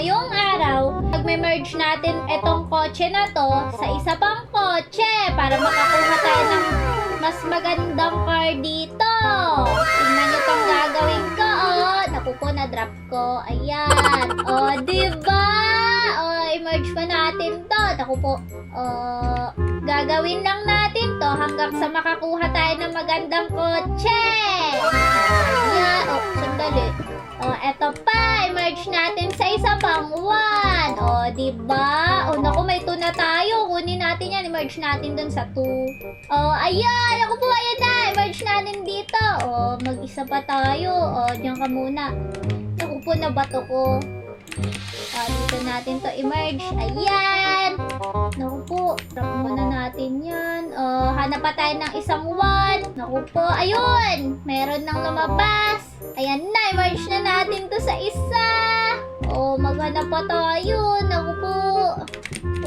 ngayong araw, mag-merge natin itong kotse na to sa isa pang kotse para makakuha tayo ng mas magandang car dito. Tingnan nyo itong gagawin ko, oh. Naku po, na-drop ko. Ayan. Oh, diba? Oh, i-merge pa natin to. Naku po. Oh, gagawin lang natin to hanggang sa makakuha tayo ng magandang kotse. Ayan. Oh, sandali. Oh, eto pa. I-merge natin sa isa pang 1. Oh, diba? Oh, naku, may 2 na tayo. Kunin natin yan. I-merge natin dun sa 2. Oh, ayan. Ako po, ayan na. I-merge natin dito. Oh, mag-isa pa tayo. Oh, diyan ka muna. Naku po, nabato ko. Oh, dito natin to i-merge. Ayan. Naku po, drop muna natin yan. Oh, hanap pa tayo ng isang 1. Naku po, ayun. Meron nang lumabas. Ayan na, i-merge na natin to sa isa. Oh, maghanap pa tayo. Naku po.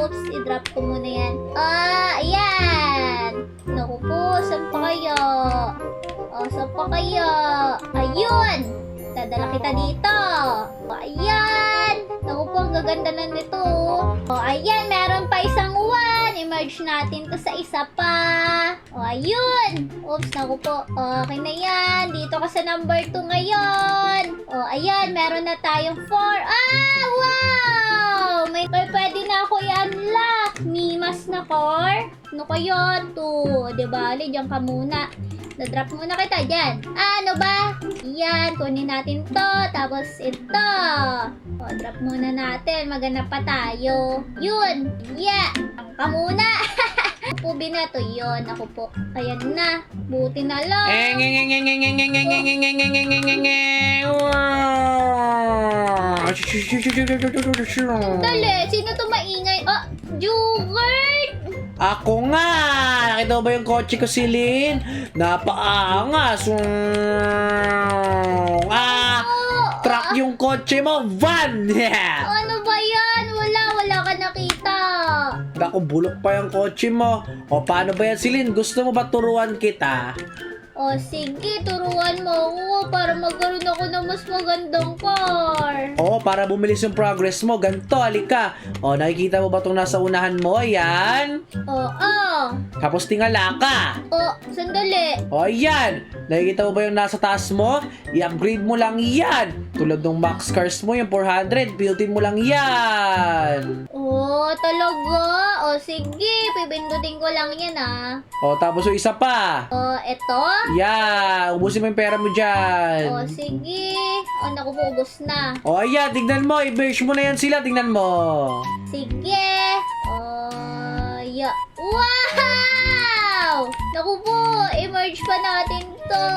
Oops, i-drop ko muna yan. Ah, ayan. Naku po, saan pa kayo? Oh, saan pa kayo? Ayun. Dadala kita dito. Oh, ayan. Naku po, ang gaganda na nito. Oh, ayan, meron pa isang 1. I-merge natin to sa isa pa. Oh, ayun. Oops, naku po. Okay na yan. Dito ka sa number 2 ngayon. Oh, ayan, meron na tayong 4. Ah, wow! May pwede na ako i-unlock. Mimas na car. Ano kaya to? Diba? Diyan ka muna. Na-drop muna kita dyan. Ah, ano ba? Yan, kunin natin to. Tapos ito. O, drop muna natin. Maghanap pa tayo. Yun. Yeah. Ang ka muna. Ako binato yun. Ako po. Ayan na. Buti na lang. Dali. Sino to maingay? Oh, Jugert. Ako nga! Nakita mo ba yung kotse ko, Celine? Napakaangas! Truck yung kotse mo! Van! Ano ba yan? Wala ka nakita. Naku, bulok pa yung kotse mo. O, paano ba yan, Celine? Gusto mo ba turuan kita? O, sige, turuan mo ako para magkaroon ako ng mas magandang car. Oo, para bumilis yung progress mo. Ganto, halika. O, nakikita mo ba itong nasa unahan mo? Ayan. Oo. Tapos tingala ka. O, sandali. O, ayan. Nakikita mo ba yung nasa taas mo? I-upgrade mo lang yan. Tulad ng max cars mo, yung 400, built-in mo lang yan. O, talaga? O, sige, pipindutin ko lang yan ah. O, tapos yung isa pa. O, eto? Yeah, ubusin mo yung pera mo dyan. O, sige. O, naku po, ubos na. O, ayan, tignan mo. I-merge mo na yan sila. Tignan mo. Sige. O, yeah. Wow! Naku po, i-merge pa natin to.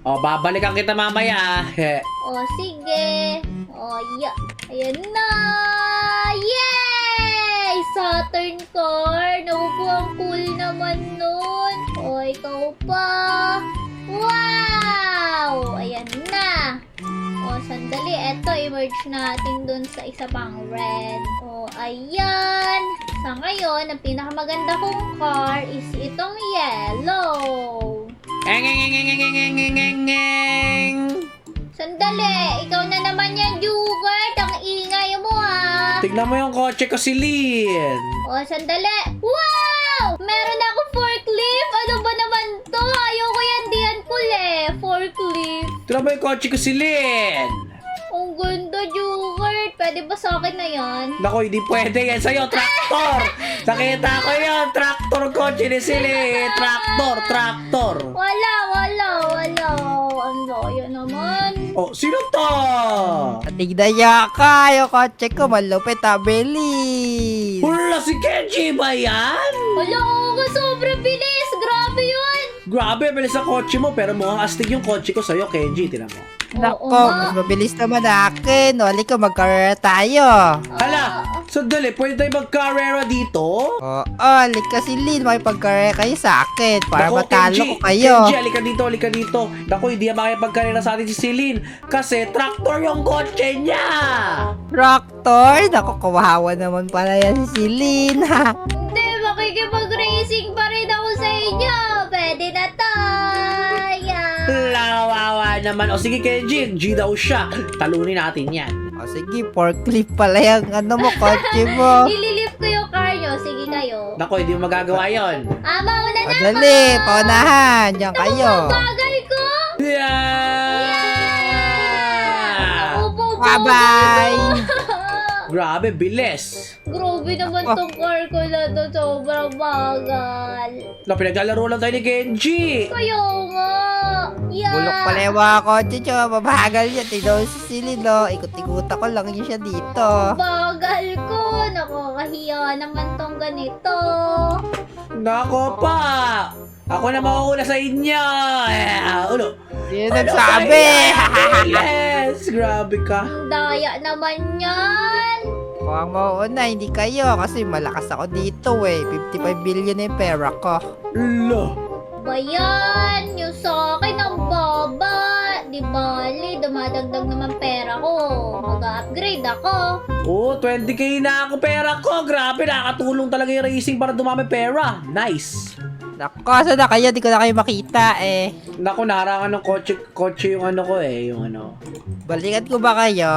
O, babalikan kita mamaya. O, sige. O, yeah. Ayan na. Yay! Saturn car. Naku po, ang cool naman nun. O, ikaw pa. Wow! Ayan na. O, sandali. Eto, i-merge natin dun sa isa pang red. O, ayan. Sa ngayon, ang pinakamaganda kong car is itong yellow. Sandali. Ikaw na naman yan, Jugert. Ang ingay mo, ha. Tignan mo yung kotse ko, Celine. O, sandali. Wow! Meron ako forklift. Ano ba naman to? Ayoko yan diyan forklift. Tignan mo yung kotse ko, Celine. Ang ganda, Jugert. Pwede ba sa akin na yan? Naku, hindi pwede yan sa'yo. Traktor! Nakita ko yun. Traktor kotse ni Celine. Traktor. Wala. Ang loyo naman. Oh, sino to? Tignan niya ka, yung kotse ko, malupit ha, bilis. Wala, si Kenji ba yan? Wala, sobrang bilis. Grabe yun. Grabe, bilis ang kotse mo. Pero mukhang astig yung kotse ko sa'yo, Kenji. Tinan mo. Nako, Oo nga. mas mabilis naman akin. O, halika, magkarera tayo. Hala, sandali, pwede tayo magkarera dito? Oo, halika si Lynn, makipagkarera kayo sa akin para Naku, matalo Kenji, ko kayo. Kenji, halika dito. Naku, hindi yan makipagkarera sa atin si Celine. Kasi traktor yung kotse niya. Traktor? Naku, kawawa naman pala yan si Lynn, ha? Hindi, makikipag-racing pa rin ako sa inyo. Pwede na to. Yeah. Lawawa naman. O sige, Kenji, G daw siya. Talunin natin yan. O, Sige, forklift pala yung mo, kotse mo. Ililift ko yung car nyo. Sige kayo. Nako, hindi mo magagawa yon. Mauna na ako. Madali, paunahan. Diyan kayo. Bagal ko. Yeah! Upo, Bye-bye. Grabe, bilis. Grabe naman tong car ko na to. Sobrang bagal. Pinaglalaro lang tayo ni Genji. Kaya nga. Yeah. Bulok pala yung mga kotse nyo. Mabagal yan. Tignan mo si Silin, no? Ikot-ikuta ko lang yun siya dito. Bagal ko. Nakakahiya naman tong ganito. Nako pa. Ako na mauuna sa inyo. Ulo. Yun nagsabi. Yes, grabe ka. Ang daya naman yan. Kung ang mauuna, hindi kayo. Kasi malakas ako dito eh. 55 billion na yung pera ko. Lo. Ba yan? Yung sa akin ang baba. Di bali, dumadagdag naman pera ko. Mag-upgrade ako. Oh, 20k na ako pera ko. Grabe, nakakatulong talaga yung racing para dumami pera. Nice. Nako, saan na kayo? Di ko na kayo makita eh. Naku, naharangan ng kotse yung ano ko eh. Yung ano. Balikan ko ba kayo?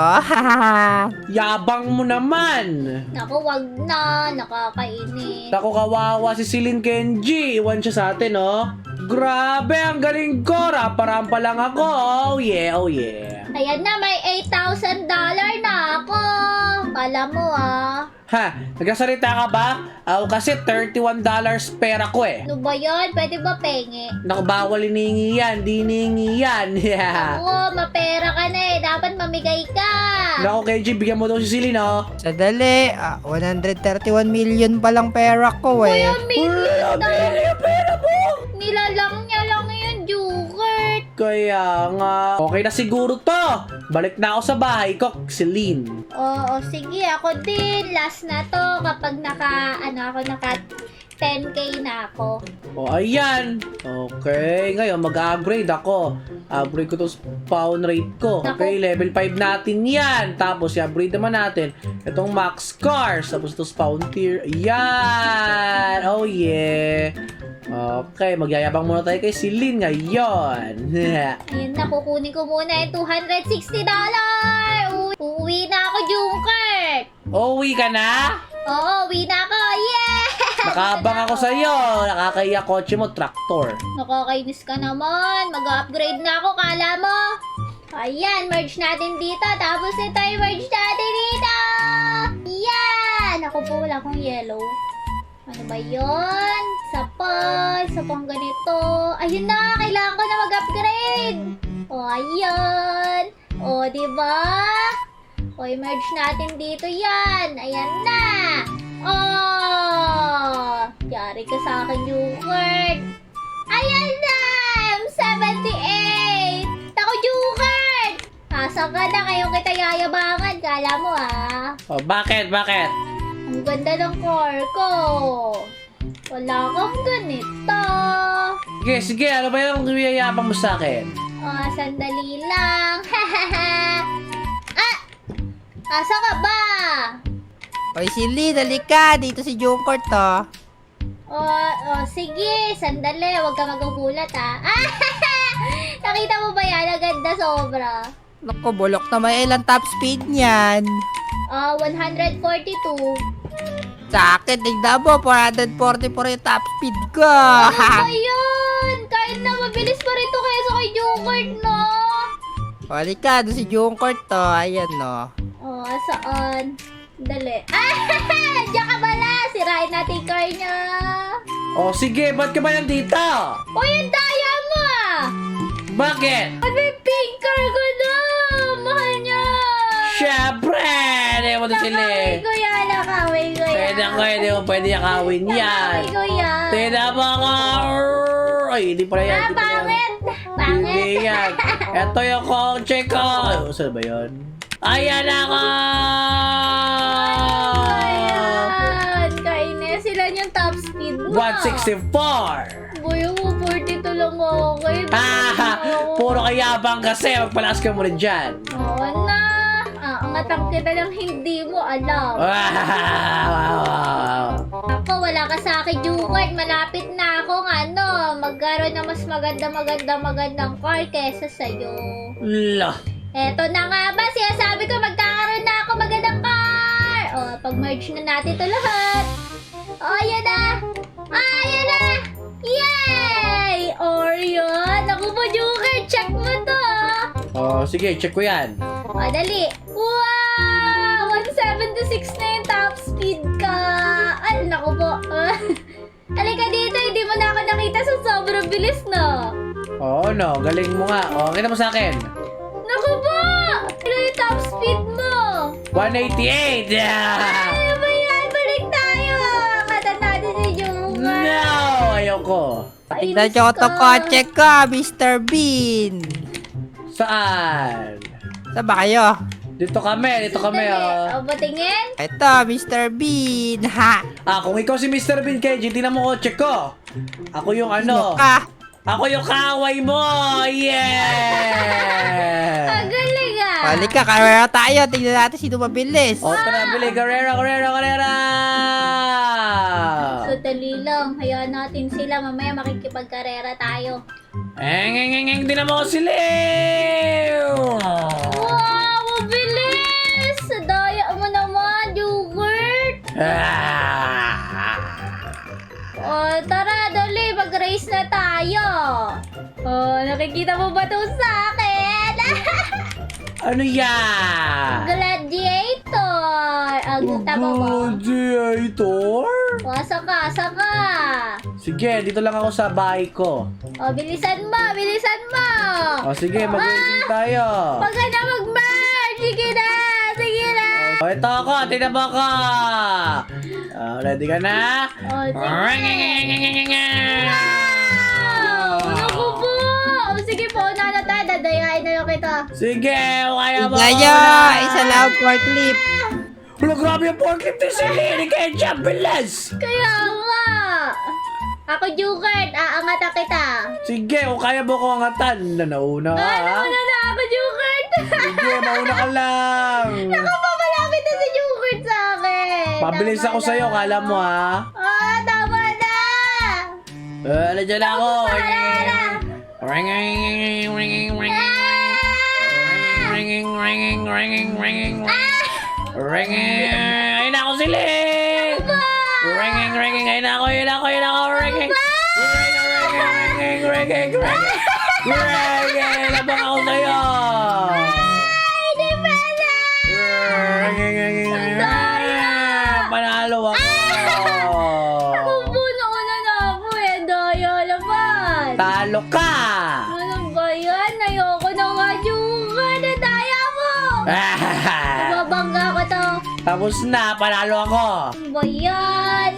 Yabang mo naman. Naku, wag na. Nakakainis. Naku, kawawa si Silin Kenji. Iwan siya sa atin, oh. Grabe, ang galing ko. Rampa-rampa lang ako. Oh yeah, oh yeah. Ayan na, may $8,000 na ako. Kala mo Ha, nagsasalita ka ba? Ako kasi $31 pera ko eh. Ano ba yan? Pwede ba penge? Naku, bawal iningi yan. Di iningi yan. Yeah. Oo, mapera ka na eh. Dapat mamigay ka. Naku, Kenji, bigyan mo daw si Silin, oh. Sadali, 131 million pa lang pera ko eh. Kuya, million na. yung pera mo. Nilalang niya lang yun, Jukert. Kaya nga, okay na siguro to. Balik na ako sa bahay ko, Celine. Oo, sige. Ako din. Last na to. Kapag naka 10K na ako. O, ayan. Okay, ngayon mag-upgrade ako. Upgrade ko to spawn rate ko. Okay, level 5 natin yan. Tapos, i-upgrade naman natin itong max cars. Tapos, ito spawn tier. Ayan. Oh, yeah. Okay, magyayabang muna tayo kay Celine ngayon. Ayun na, kukunin ko muna yung $260. Uuwi na ako, Jukert. Uwi ka na? Oo, uwi na ako. Yeah! Nakabang ako sa'yo. Nakakaya kotse mo, traktor. Nakakainis ka naman. Mag-upgrade na ako, kala mo. Ayan, merge natin dito. Tapos ito yung merge natin dito. Yan! Ako po, wala akong yellow. Ano ba yun? Isa pang ganito. Ayun na, kailangan ko na mag-upgrade. O, ayan. O, diba? O, i-merge natin dito yan. Ayan na. Oh! Yari ka sa akin, Jukert. Ayan na! M78! Ako, Jukert! Asa ka na ngayon kita yayabangan. Kala mo, Oh, bakit? Bakit? Ang ganda ng car ko. Wala kang ganito. Sige, sige. Ano ba yung yayabang mo sa akin? Sandali lang. Asa ka ba? Oy, Silly, dali ka. Dito si Jungkort to. Sige. Sandali. Huwag ka magugulat, Nakita mo ba yan? Ang ganda sobra. Naku, bulok naman. Ilang top speed niyan? 142. Sa akin, tignan mo. 444 yung top speed ko. Ano ba yun? Kahit na mabilis pa rin to kaya sa kay Jungkort, no? Hali ka, doon si Jungkort to. Ayan, no. Saan? Dali. Diyan ka bala! Sirain natin yung car niya. Oh, sige. Ba't ka ba nandito? Yung daya mo, Bakit? May pink car ko na! Mahal niya! Siyempre! Hindi mo ito sila eh. Nakaway ko yan. Pwede yakawin yan. Nakaway ko yan. Tignan mo ako. Ay, hindi pala yan. Hindi pala yan. Pangit! Hindi yan. Ito yung kotse ko. Saan ba yun? Ayan ako! Ayan! Kainis. Sila yung top speed mo. 164! Boy, 42 lang ako. Puro kayabang kasi. Magpalakas ka mo rin dyan. Oo na. Angatang kita lang hindi mo alam. Ako, wala ka sa akin, Jukert. Malapit na akong magkaroon na mas magandang car kesa sa'yo. Lo. Eto na nga ba, sinasabi ko magkakaroon na ako magandang car. Oh, pag-merge na natin ito lahat. Oh, ayan na. Ayan na. Yay! Orion. Naku po, Joker. Check mo to. Oh, sige, check ko yan. O, dali. Wow! 176 na yung top speed ka. Ay, naku po. Halika dito, hindi mo na ako nakita sa sobrang bilis, no? Oo, no. Galing mo nga. Oh, kita mo sa akin. Naku po! Ano yung top speed mo? 188! Yeah! Ano ba yan? Balik tayo! Kata natin si Joker. No! Ayoko. Ay, Tignan nyo gusto. itong kotse ko, Mr. Bean. Saan? Saan ba kayo? Dito kami, Dali. oh. O, patingin? Ito, Mr. Bean. Ha? Kung ikaw si Mr. Bean, Kenji, tingnan mo kotse ko. Ako yung ano. Ka. Ako yung kaaway mo! Yeah! Ang galing ah! Balik ka, karera tayo. Tignan natin sino mabilis. O, tara, bili. Carrera! Sandali lang. Hayaan natin sila. Mamaya makikipagkarera tayo. Tingnan mo ko sila! Wow! Mabilis! Daya mo naman, Joker! O, tara, dali. Mag-race na tayo. O, nakikita mo ba ito sa akin? Ano yan? Gladiator! Ang tama mo. Gladiator? O, saka. Sige, dito lang ako sa bahay ko. O, bilisan mo. O, sige, mag-racing tayo. Huwag ka na mag-merge! Sige na! O, ito ako. Tingnan mo ako. Ready ka na? O, sige. Naku po! O, sige po, una na tayo. Dadayain na lang kita. Sige, kaya mo. Tignan nyo, isa lang forklift. Wala, grabe yung forklift ni Celine. Kaya siya, bilis. Kaya nga! Ako, Joker. Aangat kita. Sige, kung kaya mo ko angatan. Nauna ka, ha? Nauna na ako, Joker. Sige, mauna ka lang. Naku po, malapit na si Joker sa akin. Pabilis Tama ako sa'yo, na. kala mo, ha? Tama na! Nandiyan ako. Ayun na ako sila. Ayun na ako. Ayun labang ako sa'yo. Hindi pala! Panalo ako. Kumpo, nauna na ako eh. Daya naman. Talo ka. Ano ba yan? Ayoko na nga, Joker. Nadaya mo. Babangga ko to. Tapos na, panalo ako. Ano ba yan?